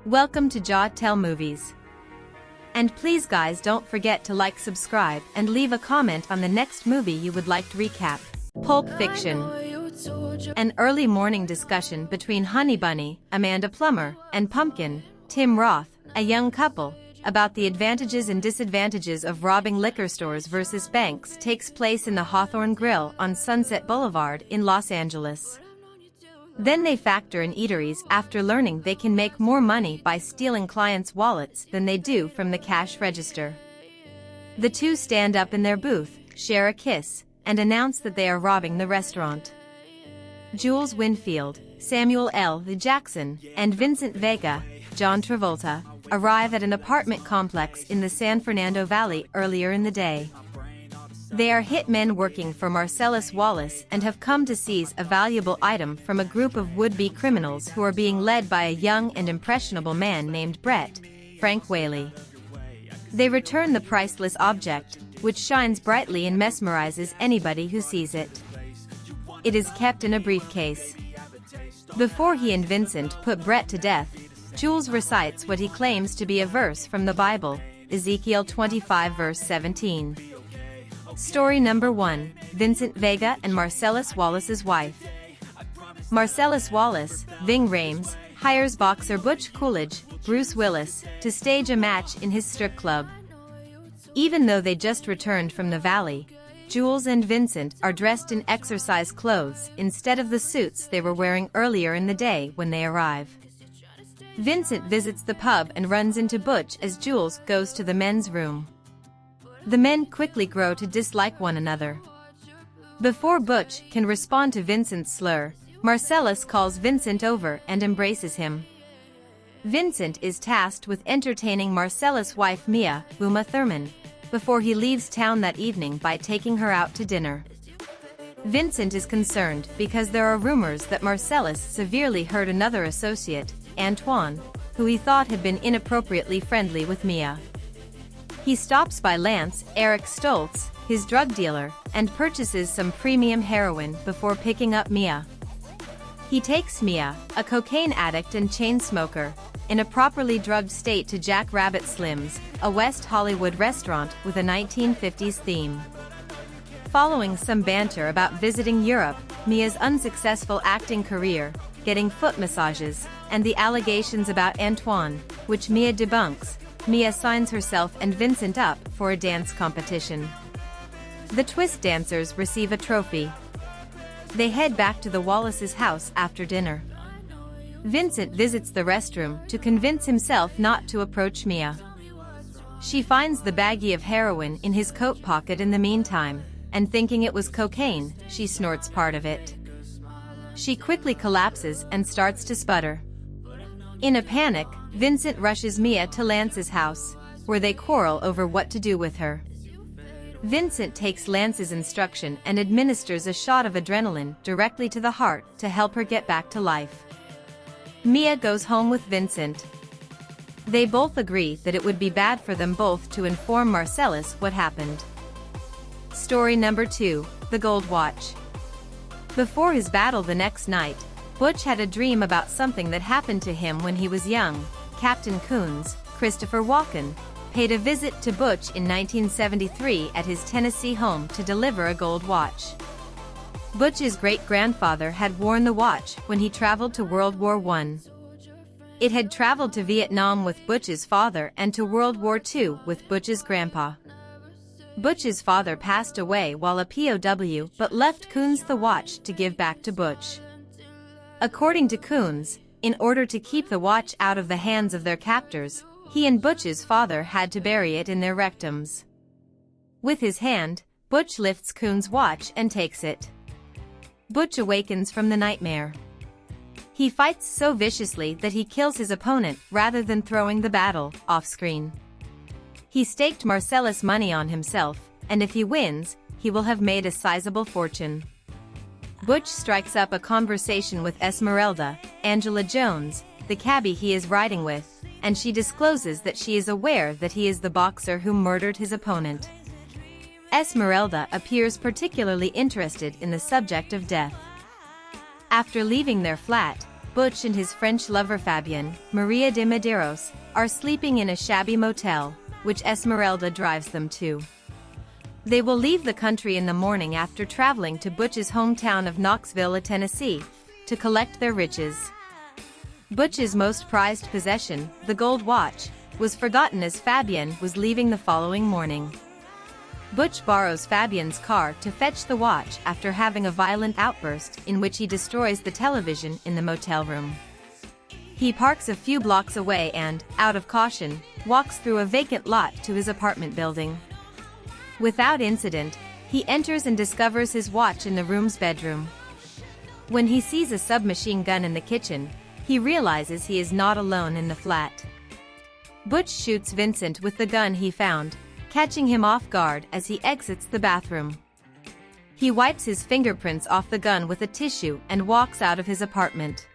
Welcome to Jahtell Movies. And please guys, don't forget to like, subscribe, and leave a comment on the next movie you would like to recap. Pulp Fiction. An early morning discussion between Honey Bunny, Amanda Plummer, and Pumpkin, Tim Roth, a young couple, about the advantages and disadvantages of robbing liquor stores versus banks takes place in the Hawthorne Grill on Sunset Boulevard in Los Angeles. Then they factor in eateries after learning they can make more money by stealing clients' wallets than they do from the cash register. The two stand up in their booth, share a kiss, and announce that they are robbing the restaurant. Jules Winfield, Samuel L. Jackson, and Vincent Vega, John Travolta, arrive at an apartment complex in the San Fernando Valley earlier in the day. They are hitmen working for Marcellus Wallace and have come to seize a valuable item from a group of would-be criminals who are being led by a young and impressionable man named Brett, Frank Whaley. They return the priceless object, which shines brightly and mesmerizes anybody who sees it. It is kept in a briefcase. Before he and Vincent put Brett to death, Jules recites what he claims to be a verse from the Bible, Ezekiel 25 verse 17. Story number 1, Vincent Vega and Marcellus Wallace's wife. Marcellus Wallace, Ving Rhames, hires boxer Butch Coolidge, Bruce Willis, to stage a match in his strip club. Even though they just returned from the valley, Jules and Vincent are dressed in exercise clothes instead of the suits they were wearing earlier in the day when they arrive. Vincent visits the pub and runs into Butch as Jules goes to the men's room. The men quickly grow to dislike one another. Before Butch can respond to Vincent's slur, Marcellus calls Vincent over and embraces him. Vincent is tasked with entertaining Marcellus' wife Mia, Uma Thurman, before he leaves town that evening by taking her out to dinner. Vincent is concerned because there are rumors that Marcellus severely hurt another associate, Antoine, who he thought had been inappropriately friendly with Mia. He stops by Lance, Eric Stoltz, his drug dealer, and purchases some premium heroin before picking up Mia. He takes Mia, a cocaine addict and chain smoker, in a properly drugged state to Jack Rabbit Slim's, a West Hollywood restaurant with a 1950s theme. Following some banter about visiting Europe, Mia's unsuccessful acting career, getting foot massages, and the allegations about Antoine, which Mia debunks, Mia signs herself and Vincent up for a dance competition. The twist dancers receive a trophy. They head back to the Wallace's house after dinner. Vincent visits the restroom to convince himself not to approach Mia. She finds the baggie of heroin in his coat pocket in the meantime, and thinking it was cocaine, she snorts part of it. She quickly collapses and starts to sputter. In a panic, Vincent rushes Mia to Lance's house, where they quarrel over what to do with her. Vincent takes Lance's instruction and administers a shot of adrenaline directly to the heart to help her get back to life. Mia goes home with Vincent. They both agree that it would be bad for them both to inform Marcellus what happened. Story number 2, The Gold Watch. Before his battle the next night, Butch had a dream about something that happened to him when he was young. Captain Coons, Christopher Walken, paid a visit to Butch in 1973 at his Tennessee home to deliver a gold watch. Butch's great-grandfather had worn the watch when he traveled to World War I. It had traveled to Vietnam with Butch's father and to World War II with Butch's grandpa. Butch's father passed away while a POW but left Coons the watch to give back to Butch. According to Coons, in order to keep the watch out of the hands of their captors, he and Butch's father had to bury it in their rectums. With his hand, Butch lifts Coons' watch and takes it. Butch awakens from the nightmare. He fights so viciously that he kills his opponent rather than throwing the battle off-screen. He staked Marcellus money on himself, and if he wins, he will have made a sizable fortune. Butch strikes up a conversation with Esmeralda, Angela Jones, the cabbie he is riding with, and she discloses that she is aware that he is the boxer who murdered his opponent. Esmeralda appears particularly interested in the subject of death. After leaving their flat, Butch and his French lover Fabienne, Maria de Medeiros, are sleeping in a shabby motel, which Esmeralda drives them to. They will leave the country in the morning after traveling to Butch's hometown of Knoxville, Tennessee, to collect their riches. Butch's most prized possession, the gold watch, was forgotten as Fabienne was leaving the following morning. Butch borrows Fabienne's car to fetch the watch after having a violent outburst in which he destroys the television in the motel room. He parks a few blocks away and, out of caution, walks through a vacant lot to his apartment building. Without incident, he enters and discovers his watch in the room's bedroom. When he sees a submachine gun in the kitchen, he realizes he is not alone in the flat. Butch shoots Vincent with the gun he found, catching him off guard as he exits the bathroom. He wipes his fingerprints off the gun with a tissue and walks out of his apartment.